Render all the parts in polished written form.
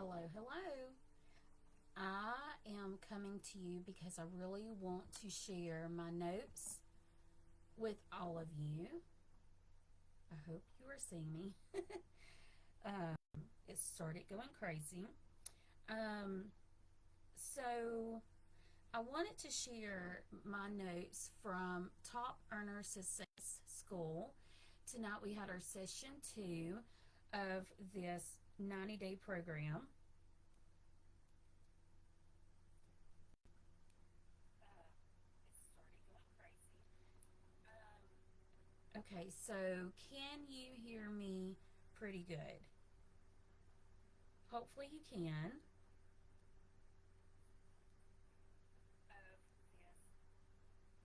Hello, hello. I am coming to you because I really want to share my notes with all of you. I hope you are seeing me. um, it started going crazy. Um, so, I wanted to share my notes from Top Earner Success School. Tonight we had our session 2 of this 90-day program. It started going crazy. Okay, so can you hear me pretty good? Hopefully you can.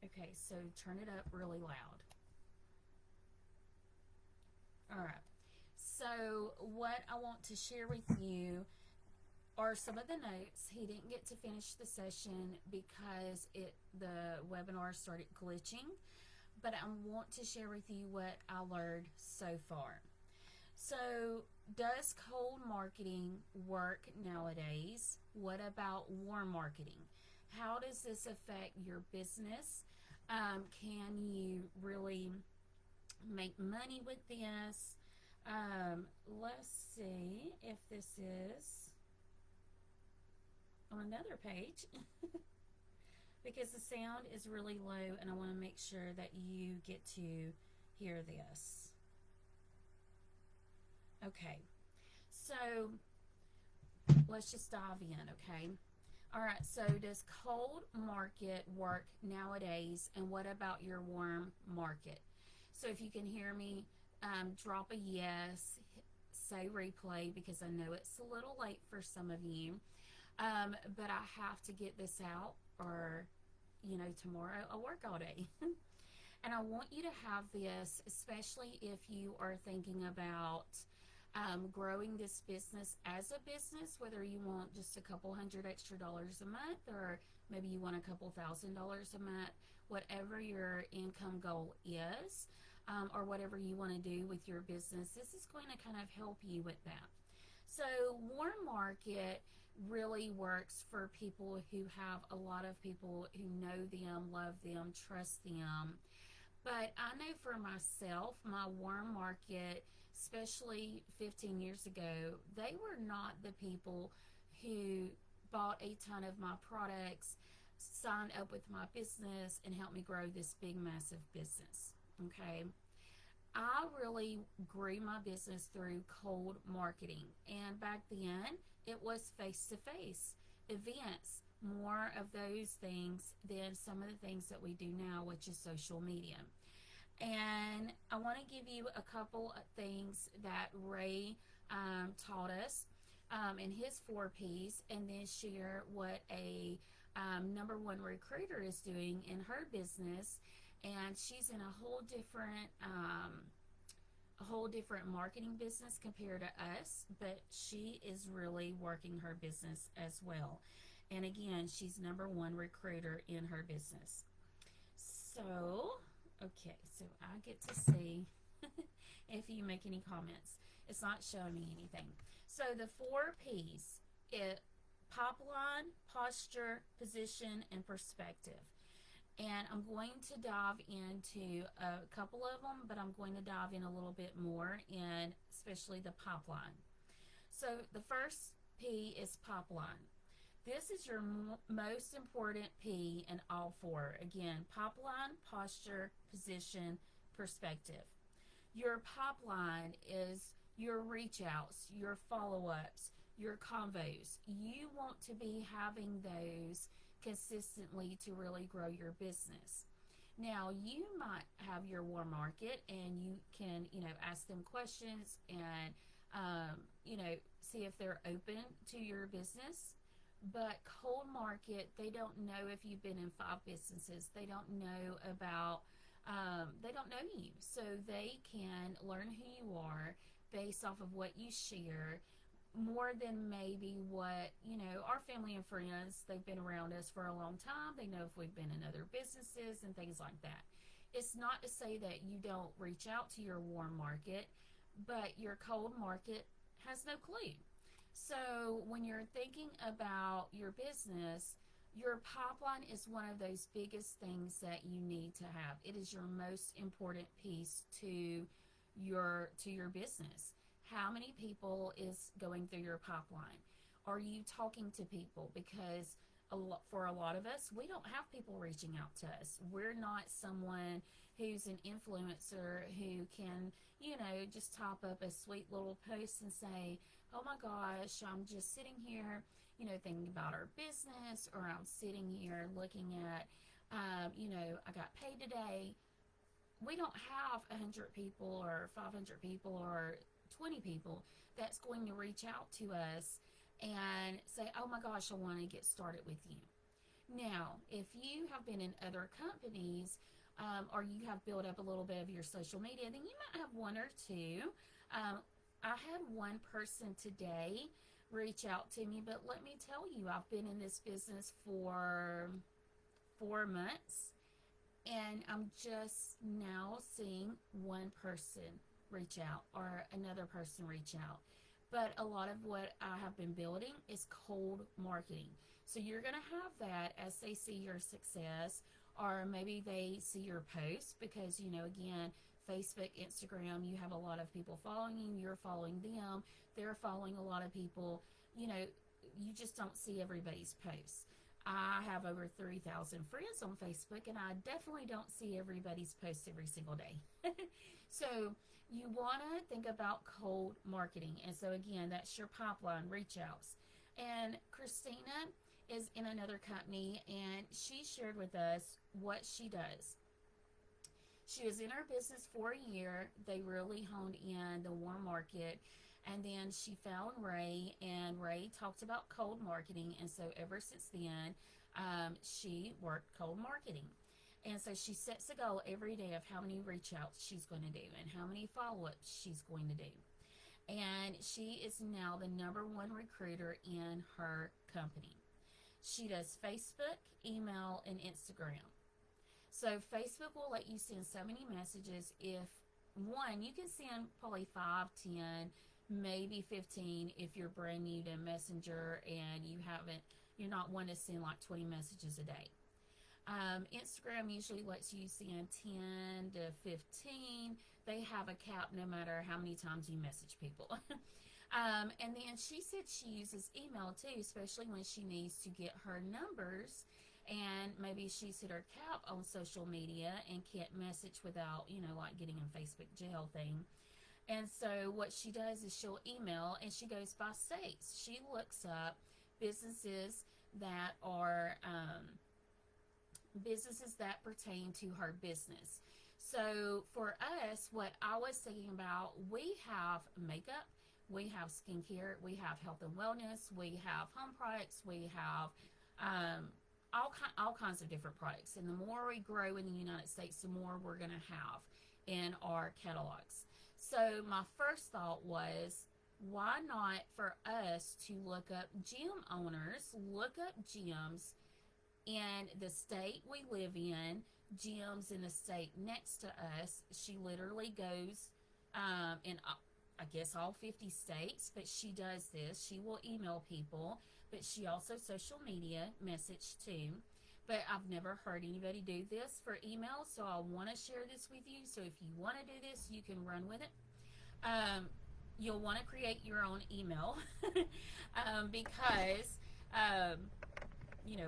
Okay, so turn it up really loud. All right. So, what I want to share with you are some of the notes. He didn't get to finish the session because the webinar started glitching, but I want to share with you what I learned so far. So, does cold marketing work nowadays? What about warm marketing? How does this affect your business? Can you really make money with this? Let's see if this is on another page because the sound is really low and I want to make sure that you get to hear this. Okay, so let's just dive in, okay? All right, so does cold market work nowadays, and what about your warm market? So if you can hear me, drop a yes, say replay because I know it's a little late for some of you, but I have to get this out, or tomorrow I work all day. And I want you to have this, especially if you are thinking about growing this business as a business, whether you want just a couple hundred extra dollars a month or maybe you want a couple $1,000s a month, whatever your income goal is, or whatever you want to do with your business, this is going to kind of help you with that. So, warm market really works for people who have a lot of people who know them, love them, trust them. But I know for myself, my warm market, especially 15 years ago, they were not the people who bought a ton of my products, signed up with my business, and helped me grow this big, massive business. Okay. I really grew my business through cold marketing. And back then, it was face to face events, more of those things than some of the things that we do now, which is social media. And I want to give you a couple of things that Ray taught us in his 4 Ps, and then share what a number one recruiter is doing in her business. And she's in a whole different marketing business compared to us, but she is really working her business as well. And again, she's number one recruiter in her business. So, okay, so I get to see if you make any comments. It's not showing me anything. So the 4 Ps, pipeline, posture, position, and perspective. And I'm going to dive into a couple of them, but I'm going to dive in a little bit more in especially the pipeline. So the first P is pipeline. This is your most important P in all 4. Again, pipeline, posture, position, perspective. Your pipeline is your reach outs, your follow ups, your convos. You want to be having those consistently to really grow your business. Now, you might have your warm market and you can, ask them questions and, see if they're open to your business. But cold market, they don't know if you've been in 5 businesses. They don't know about, they don't know you. So they can learn who you are based off of what you share more than maybe what, our family and friends, they've been around us for a long time. They know if we've been in other businesses and things like that. It's not to say that you don't reach out to your warm market, but your cold market has no clue. So when you're thinking about your business, your pipeline is one of those biggest things that you need to have. It is your most important piece to your business. How many people is going through your pipeline? Are you talking to people? Because for a lot of us, we don't have people reaching out to us. We're not someone who's an influencer who can, just top up a sweet little post and say, oh my gosh, I'm just sitting here, thinking about our business, or I'm sitting here looking at, I got paid today. We don't have 100 people or 500 people or 20 people that's going to reach out to us and say, oh my gosh, I want to get started with you. Now, if you have been in other companies, or you have built up a little bit of your social media, then you might have one or two. I had one person today reach out to me, but let me tell you, I've been in this business for 4 months, and I'm just now seeing one person reach out or another person reach out. But a lot of what I have been building is cold marketing. So you're going to have that as they see your success, or maybe they see your posts because, again, Facebook, Instagram, you have a lot of people following you, you're following them, they're following a lot of people. You just don't see everybody's posts. I have over 3,000 friends on Facebook, and I definitely don't see everybody's posts every single day. So you want to think about cold marketing. And so again, that's your pipeline, reach outs. And Christina is in another company, and she shared with us what she does. She was in her business for a year. They really honed in the warm market. And then she found Ray, and Ray talked about cold marketing. And so ever since then, she worked cold marketing. And so she sets a goal every day of how many reach outs she's going to do and how many follow ups she's going to do. And she is now the #1 recruiter in her company. She does Facebook, email, and Instagram. So Facebook will let you send so many messages. If one, you can send probably 5, 10, maybe 15 if you're brand new to Messenger and you're not one to send like 20 messages a day. Instagram usually lets you send 10 to 15. They have a cap no matter how many times you message people. And then she said she uses email too, especially when she needs to get her numbers, and maybe she's hit her cap on social media and can't message without, like getting in Facebook jail thing. And so what she does is she'll email, and she goes by states. She looks up businesses that are businesses that pertain to her business. So for us, what I was thinking about, we have makeup, we have skincare, we have health and wellness, we have home products, we have all kinds of different products. And the more we grow in the United States, the more we're going to have in our catalogs. So my first thought was, why not for us to look up gym owners, look up gyms in the state we live in, gyms in the state next to us. She literally goes in, I guess, all 50 states, but she does this. She will email people, but she also social media message too. But I've never heard anybody do this for email, so I want to share this with you. So if you want to do this, you can run with it. You'll want to create your own email because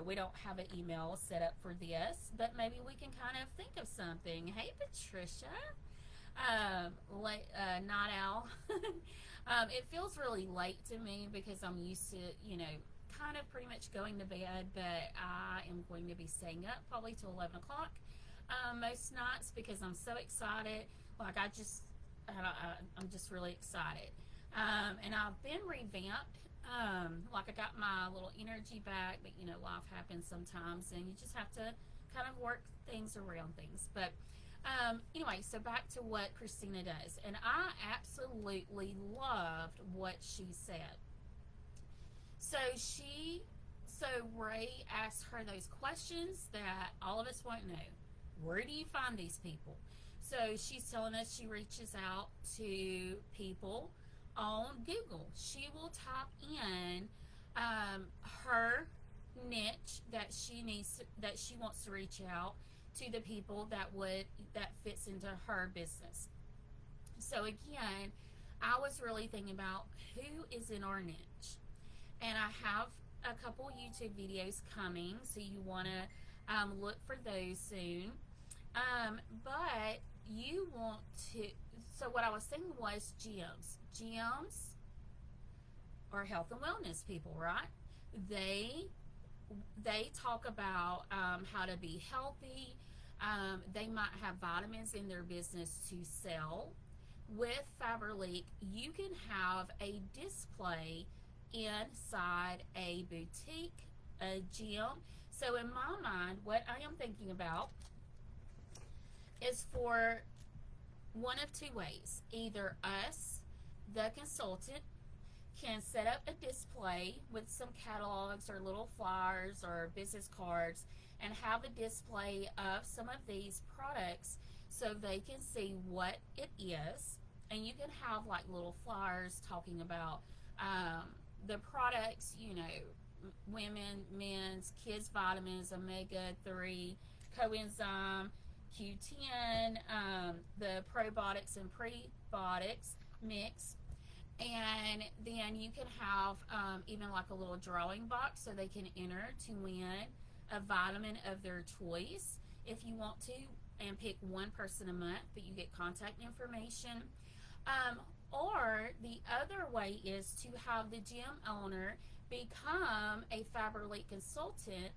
we don't have an email set up for this, but maybe we can kind of think of something. Hey, Patricia, Night Owl. It feels really late to me because I'm used to, kind of pretty much going to bed, but I am going to be staying up probably till 11 o'clock most nights because I'm so excited. Like I'm just really excited. And I've been revamped. Like I got my little energy back, but life happens sometimes and you just have to kind of work things around things. But anyway, so back to what Christina does. And I absolutely loved what she said. So Ray asked her those questions that all of us want to know. Where do you find these people? So she's telling us she reaches out to people on Google. She will type in her niche that she wants to reach out to the people that fits into her business. So again, I was really thinking about who is in our niche, and I have a couple YouTube videos coming, so you want to look for those soon. But you want to. So what I was thinking was gyms. Gyms are health and wellness people, right? They talk about how to be healthy. They might have vitamins in their business to sell. With Faberlic, you can have a display inside a boutique, a gym. So in my mind, what I am thinking about is for one of two ways. Either us, the consultant, can set up a display with some catalogs or little flyers or business cards and have a display of some of these products so they can see what it is. And you can have like little flyers talking about the products, women, men's, kids vitamins, omega-3, coenzyme, Q10, the probiotics and prebiotics mix. And then you can have even like a little drawing box so they can enter to win a vitamin of their choice if you want to, and pick one person a month, but you get contact information. Or the other way is to have the gym owner become a Faberlic consultant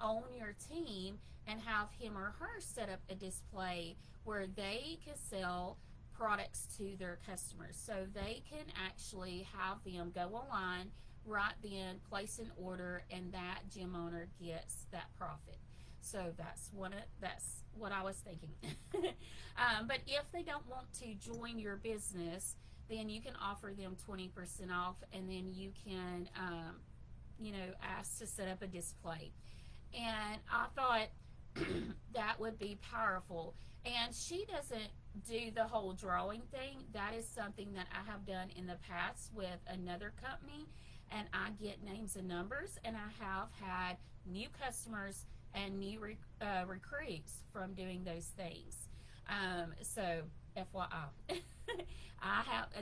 on your team and have him or her set up a display where they can sell products to their customers. So they can actually have them go online, right then, place an order, and that gym owner gets that profit. So that's what I was thinking. But if they don't want to join your business, then you can offer them 20% off, and then you can, ask to set up a display. And I thought that would be powerful. And she doesn't do the whole drawing thing. That is something that I have done in the past with another company, and I get names and numbers, and I have had new customers and new recruits from doing those things. So FYI.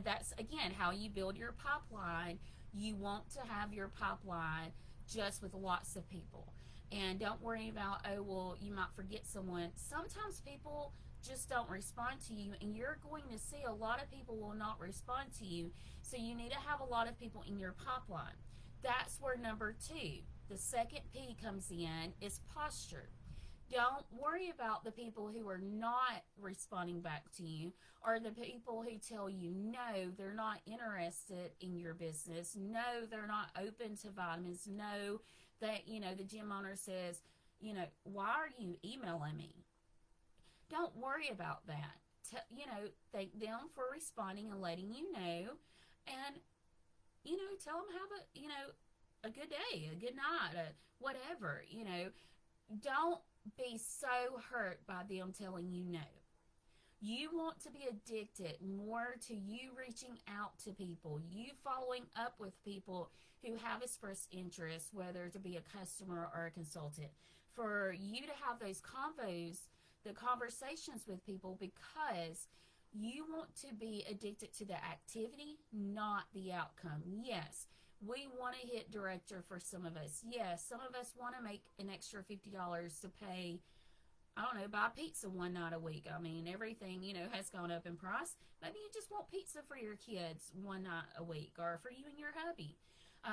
That's again how you build your pipeline. You want to have your pipeline just with lots of people. And don't worry about, you might forget someone. Sometimes people just don't respond to you, and you're going to see a lot of people will not respond to you. So you need to have a lot of people in your pipeline. That's where number 2, the second P, comes in, is posture. Don't worry about the people who are not responding back to you, or the people who tell you no, they're not interested in your business. No, they're not open to vitamins. No, that, the gym owner says, why are you emailing me? Don't worry about that. Thank them for responding and letting you know, and, tell them have a good day, a good night, whatever, Don't be so hurt by them telling you no. You want to be addicted more to you reaching out to people, you following up with people who have expressed interest, whether to be a customer or a consultant, for you to have those convos, the conversations with people, because you want to be addicted to the activity, not the outcome. Yes, we want to hit director for some of us. Yes, some of us want to make an extra $50 to pay, buy pizza one night a week. I mean, everything, has gone up in price. Maybe you just want pizza for your kids one night a week, or for you and your hubby.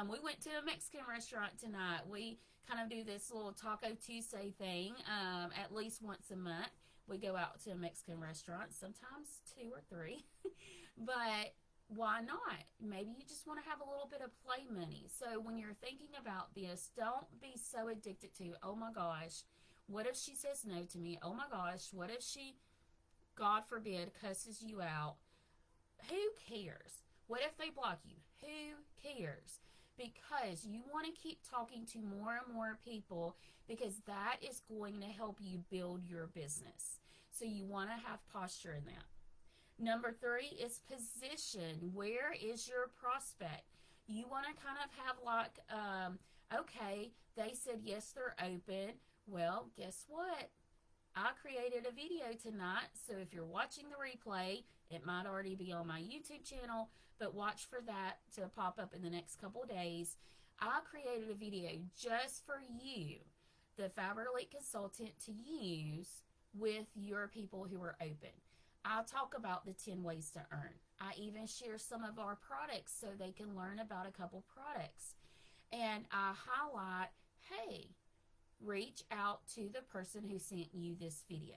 We went to a Mexican restaurant tonight. We kind of do this little Taco Tuesday thing at least once a month. We go out to a Mexican restaurant, sometimes 2 or 3. But why not? Maybe you just want to have a little bit of play money. So when you're thinking about this, don't be so addicted to, oh my gosh, what if she says no to me? Oh my gosh, what if she, God forbid, cusses you out? Who cares? What if they block you? Who cares? Because you want to keep talking to more and more people, because that is going to help you build your business. So you want to have posture in that. Number 3 is position. Where is your prospect? You want to kind of have like, okay, they said yes, they're open. Well, guess what? I created a video tonight, so if you're watching the replay, it might already be on my YouTube channel, but watch for that to pop up in the next couple of days. I created a video just for you, the Fiber Elite consultant, to use with your people who are open. I'll talk about the 10 ways to earn. I even share some of our products so they can learn about a couple products. And I highlight, hey, reach out to the person who sent you this video.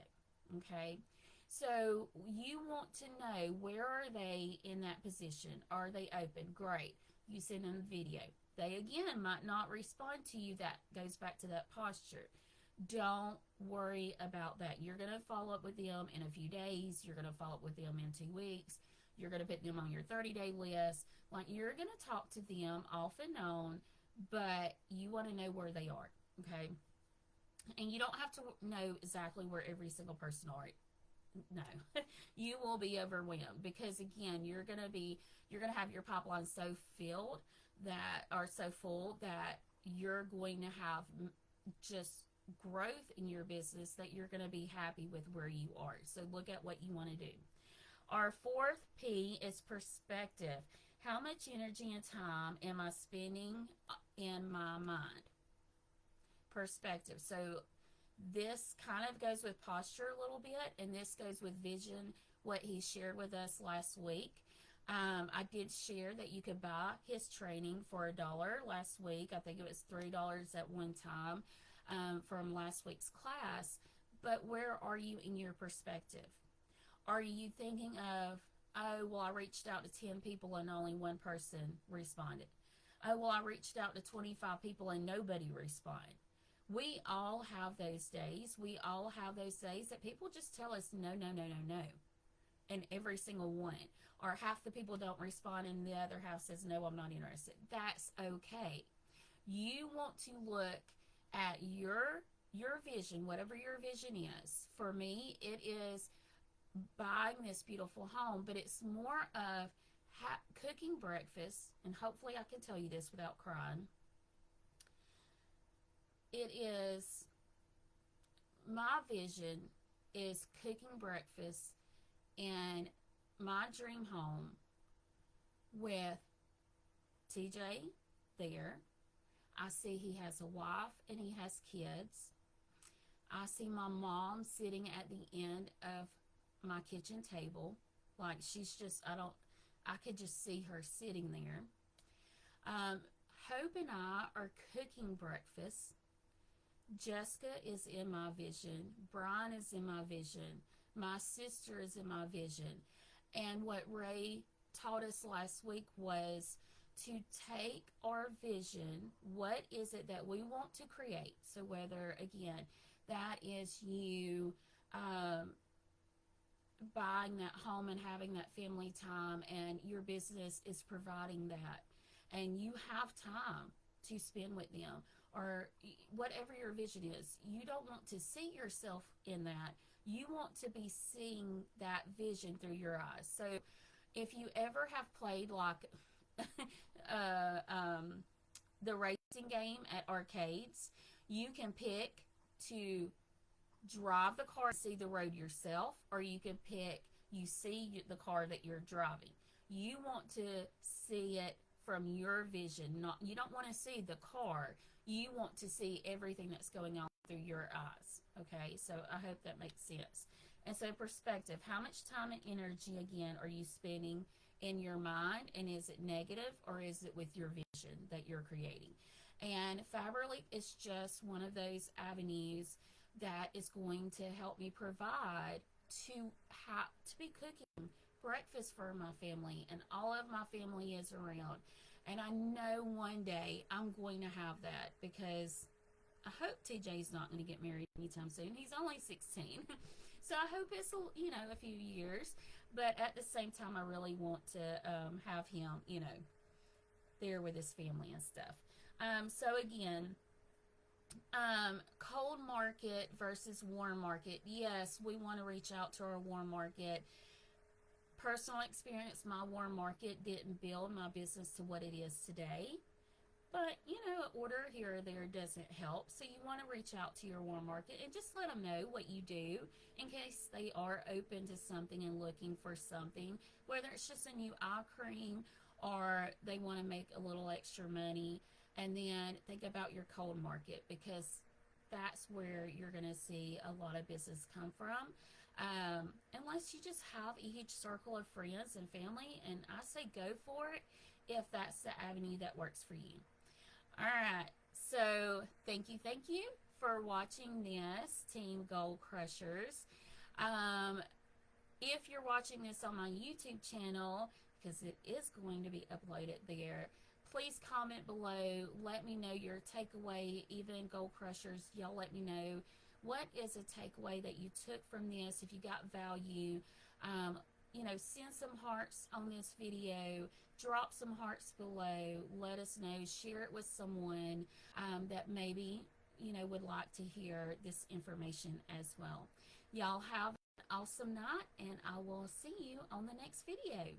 Okay? So you want to know, where are they in that position? Are they open? Great. You send them a video. They again might not respond to you. That goes back to that posture. Don't worry about that. You're going to follow up with them in a few days. You're going to follow up with them in 2 weeks. You're going to put them on your 30-day list. Like, you're going to talk to them off and on, but you want to know where they are. Okay? And you don't have to know exactly where every single person are. No, you will be overwhelmed, because again, you're going to have your pipeline so filled that, or so full, that you're going to have just growth in your business that you're going to be happy with where you are. So look at what you want to do. Our 4th P is perspective. How much energy and time am I spending in my mind? Perspective. So this kind of goes with posture a little bit, and this goes with vision, what he shared with us last week. I did share that you could buy his training for $1 last week. I think it was $3 at one time from last week's class. But where are you in your perspective? Are you thinking of, oh, well, I reached out to 10 people and only one person responded. Oh, well, I reached out to 25 people and nobody responded. We all have those days. We all have those days that people just tell us no, no, no, no, no. And every single one. Or half the people don't respond and the other half says, no, I'm not interested. That's okay. You want to look at your vision, whatever your vision is. For me, it is buying this beautiful home, but it's more of cooking breakfast, and hopefully I can tell you this without crying. It is, my vision is cooking breakfast in my dream home with TJ there. I see he has a wife and he has kids. I see my mom sitting at the end of my kitchen table. Like, she's just, I could just see her sitting there. Hope and I are cooking breakfast. Jessica is in my vision. Brian is in my vision. My sister is in my vision. And what Ray taught us last week was to take our vision, what is it that we want to create? So whether, again, that is you buying that home and having that family time, and your business is providing that, and you have time to spend with them, or whatever your vision is, you don't want to see yourself in that. You want to be seeing that vision through your eyes. So if you ever have played like the racing game at arcades, you can pick to drive the car and see the road yourself, or you can pick, you see the car that you're driving. You want to see it from your vision. You don't want to see the car. You want to see everything that's going on through your eyes. Okay, so I hope that makes sense. And so perspective, how much time and energy, again, are you spending in your mind, and is it negative or is it with your vision that you're creating? And Fiberly is just one of those avenues that is going to help me provide to be cooking breakfast for my family, and all of my family is around. And I know one day I'm going to have that, because I hope TJ's not going to get married anytime soon. He's only 16. So I hope it's, a few years. But at the same time, I really want to have him, there with his family and stuff. So again, cold market versus warm market. Yes, we want to reach out to our warm market. Personal experience, my warm market didn't build my business to what it is today. But, you know, an order here or there doesn't help. So you want to reach out to your warm market and just let them know what you do in case they are open to something and looking for something, whether it's just a new eye cream or they want to make a little extra money. And then think about your cold market, because that's where you're going to see a lot of business come from. Unless you just have a huge circle of friends and family, and I say go for it if that's the avenue that works for you. All right, so thank you for watching this, Team Goal Crushers. If you're watching this on my YouTube channel, because it is going to be uploaded there, please comment below. Let me know your takeaway. Even Goal Crushers, y'all let me know what is a takeaway that you took from this. If you got value, you know, send some hearts on this video, drop some hearts below, let us know, share it with someone that maybe, you know, would like to hear this information as well. Y'all have an awesome night, and I will see you on the next video.